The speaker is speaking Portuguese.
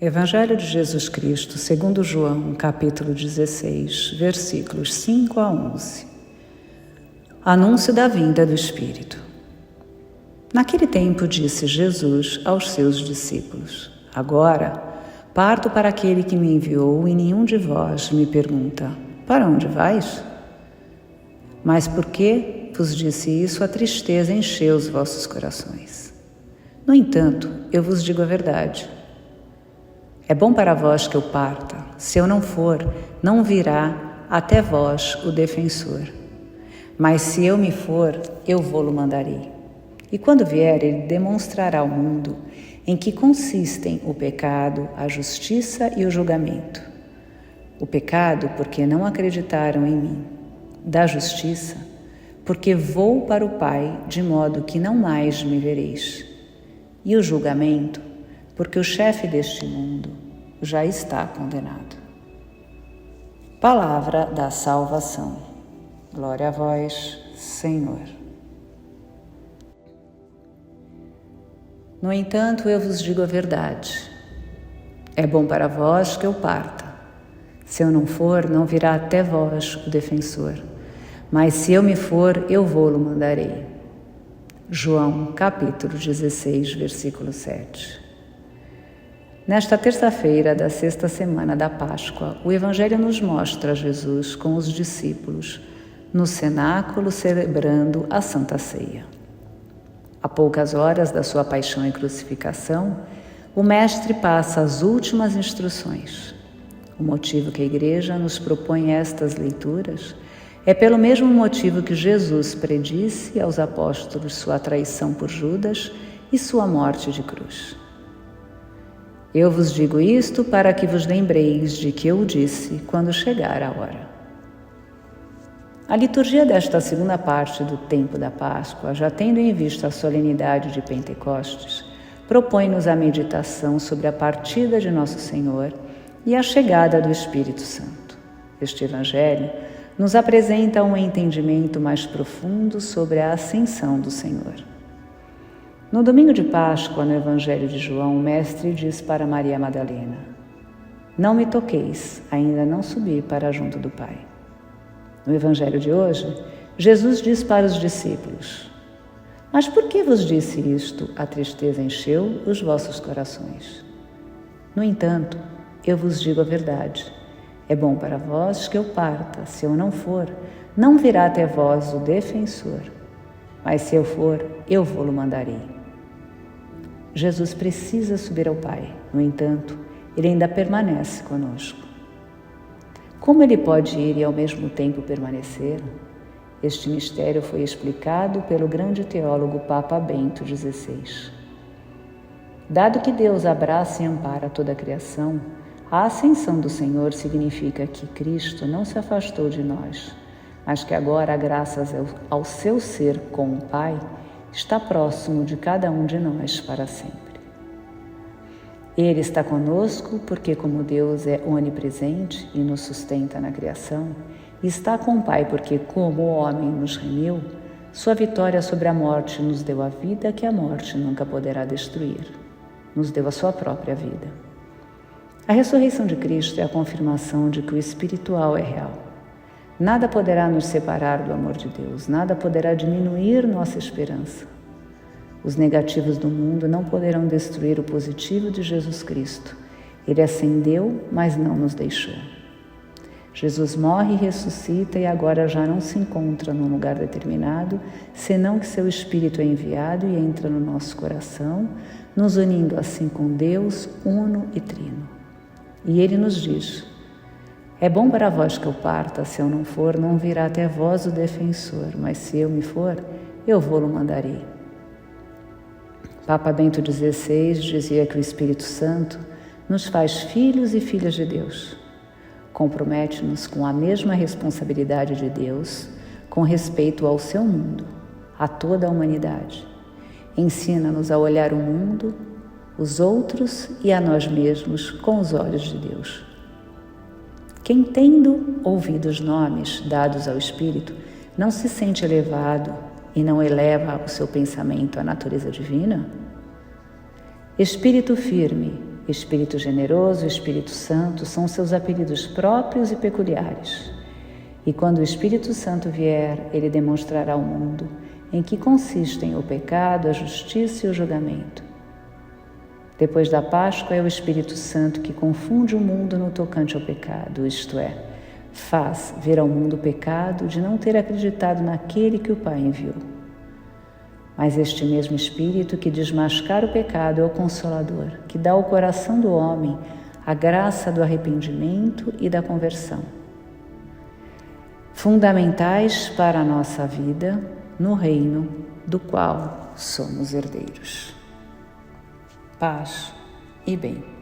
Evangelho de Jesus Cristo, segundo João, capítulo 16, versículos 5 a 11. Anúncio da vinda do Espírito. Naquele tempo disse Jesus aos seus discípulos: Agora parto para aquele que me enviou e nenhum de vós me pergunta: Para onde vais? Mas por que vos disse isso, a tristeza encheu os vossos corações. No entanto, eu vos digo a verdade. É bom para vós que eu parta. Se eu não for, não virá até vós o defensor. Mas se eu me for, eu vou-lo mandarei. E quando vier, ele demonstrará ao mundo em que consistem o pecado, a justiça e o julgamento. O pecado, porque não acreditaram em mim. Da justiça, porque vou para o Pai, de modo que não mais me vereis. E o julgamento, porque o chefe deste mundo já está condenado. Palavra da salvação. Glória a vós, Senhor. No entanto, eu vos digo a verdade. É bom para vós que eu parta. Se eu não for, não virá até vós o defensor. Mas se eu me for, eu vou-lo mandarei. João, capítulo 16, versículo 7. Nesta terça-feira da sexta semana da Páscoa, o Evangelho nos mostra Jesus com os discípulos no cenáculo celebrando a Santa Ceia. A poucas horas da sua paixão e crucificação, o Mestre passa as últimas instruções. O motivo que a Igreja nos propõe estas leituras é pelo mesmo motivo que Jesus predisse aos apóstolos sua traição por Judas e sua morte de cruz. Eu vos digo isto para que vos lembreis de que eu o disse quando chegar a hora. A liturgia desta segunda parte do tempo da Páscoa, já tendo em vista a solenidade de Pentecostes, propõe-nos a meditação sobre a partida de Nosso Senhor e a chegada do Espírito Santo. Este Evangelho nos apresenta um entendimento mais profundo sobre a ascensão do Senhor. No domingo de Páscoa, no Evangelho de João, o Mestre diz para Maria Madalena: Não me toqueis, ainda não subi para junto do Pai. No Evangelho de hoje, Jesus diz para os discípulos: Mas por que vos disse isto? A tristeza encheu os vossos corações. No entanto, eu vos digo a verdade. É bom para vós que eu parta. Se eu não for, não virá até vós o defensor. Mas se eu for, eu vou-lo mandarei. Jesus precisa subir ao Pai. No entanto, ele ainda permanece conosco. Como ele pode ir e ao mesmo tempo permanecer? Este mistério foi explicado pelo grande teólogo Papa Bento XVI. Dado que Deus abraça e ampara toda a criação, a ascensão do Senhor significa que Cristo não se afastou de nós, mas que agora, graças ao seu ser com o Pai, está próximo de cada um de nós para sempre. Ele está conosco porque, como Deus é onipresente e nos sustenta na criação, e está com o Pai porque, como o homem nos remiu, sua vitória sobre a morte nos deu a vida que a morte nunca poderá destruir. Nos deu a sua própria vida. A ressurreição de Cristo é a confirmação de que o espiritual é real. Nada poderá nos separar do amor de Deus, nada poderá diminuir nossa esperança. Os negativos do mundo não poderão destruir o positivo de Jesus Cristo. Ele ascendeu, mas não nos deixou. Jesus morre e ressuscita e agora já não se encontra num lugar determinado, senão que seu Espírito é enviado e entra no nosso coração, nos unindo assim com Deus, uno e trino. E ele nos diz: É bom para vós que eu parta, se eu não for, não virá até vós o defensor, mas se eu me for, eu vou-lo mandarei. Papa Bento XVI dizia que o Espírito Santo nos faz filhos e filhas de Deus. Compromete-nos com a mesma responsabilidade de Deus com respeito ao seu mundo, a toda a humanidade. Ensina-nos a olhar o mundo, os outros e a nós mesmos com os olhos de Deus. Quem, tendo ouvido os nomes dados ao Espírito, não se sente elevado e não eleva o seu pensamento à natureza divina? Espírito firme, Espírito generoso e Espírito Santo são seus apelidos próprios e peculiares. E quando o Espírito Santo vier, ele demonstrará ao mundo em que consistem o pecado, a justiça e o julgamento. Depois da Páscoa é o Espírito Santo que confunde o mundo no tocante ao pecado, isto é, faz ver ao mundo o pecado de não ter acreditado naquele que o Pai enviou. Mas este mesmo Espírito que desmascara o pecado é o Consolador, que dá ao coração do homem a graça do arrependimento e da conversão, fundamentais para a nossa vida no reino do qual somos herdeiros. Paz e bem.